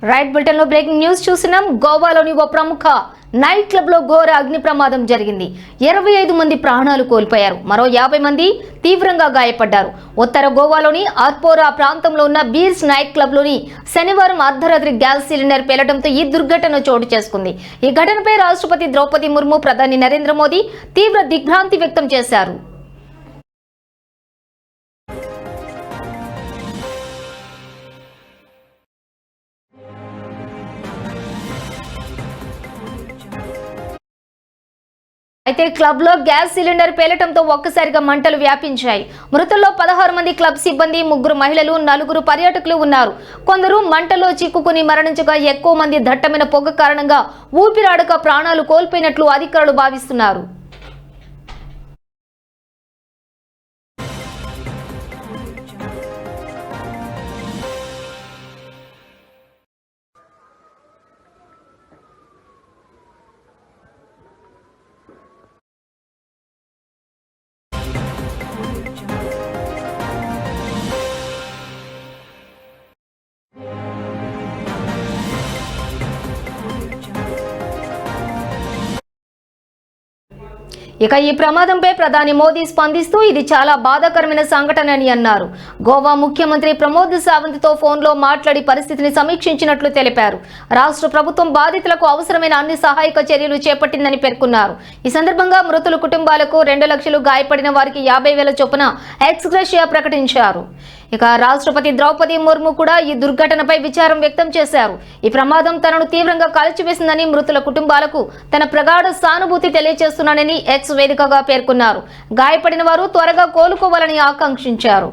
Right bulletin లో breaking news చూసినాం. గోవాలోని ఓ ప్రముఖ నైట్ క్లబ్ లో ఘోర అగ్ని ప్రమాదం జరిగింది. 25 మంది ప్రాణాలు కోల్పోయారు. మరో 50 మంది తీవ్రంగా గాయపడ్డారు. ఉత్తర గోవాలోని ఆర్పోరా ప్రాంతంలో ఉన్న బీర్స్ నైట్ క్లబ్ లోని శనివారం అర్ధరాత్రి గ్యాస్ సిలిండర్ పేలడంతో ఈ దుర్ఘటన చోటు చేసుకుంది. ఈ ఘటనపై రాష్ట్రపతి ద్రౌపది ముర్ము, ప్రధాని నరేంద్ర మోదీ తీవ్ర దిగ్భ్రాంతి వ్యక్తం చేశారు. అయితే క్లబ్ లో గ్యాస్ సిలిండర్ పేలటంతో ఒక్కసారిగా మంటలు వ్యాపించాయి. మృతుల్లో 16 మంది క్లబ్ సిబ్బంది, 3 మహిళలు, 4 పర్యాటకులు ఉన్నారు. కొందరు మంటల్లో చిక్కుకుని మరణించగా ఎక్కువ మంది దట్టమైన పొగ కారణంగా ఊపిరాడక ప్రాణాలు కోల్పోయినట్లు అధికారులు భావిస్తున్నారు. ఇక ఈ ప్రమాదంపై ప్రధాని మోదీ స్పందిస్తూ ఇది చాలా బాధాకరమైన సంఘటన అని అన్నారు. గోవా ముఖ్యమంత్రి ప్రమోద్ సావంత్తో ఫోన్లో మాట్లాడి పరిస్థితిని సమీక్షించినట్లు తెలిపారు. రాష్ట్ర ప్రభుత్వం బాధితులకు అవసరమైన అన్ని సహాయక చర్యలు చేపట్టిందని పేర్కొన్నారు. ఈ సందర్భంగా మృతుల కుటుంబాలకు 2 లక్షలు, గాయపడిన వారికి 50,000 చొప్పున ఎక్స్గ్రేషియా ప్రకటించారు. ఇక రాష్ట్రపతి ద్రౌపది ముర్ము కూడా ఈ దుర్ఘటనపై విచారం వ్యక్తం చేశారు. ఈ ప్రమాదం తనను తీవ్రంగా కాల్చివేసిందని, మృతుల కుటుంబాలకు తన ప్రగాఢ సానుభూతి తెలియజేస్తున్నానని ఎక్స్ వేదికగా పేర్కొన్నారు. గాయపడిన వారు త్వరగా కోలుకోవాలని ఆకాంక్షించారు.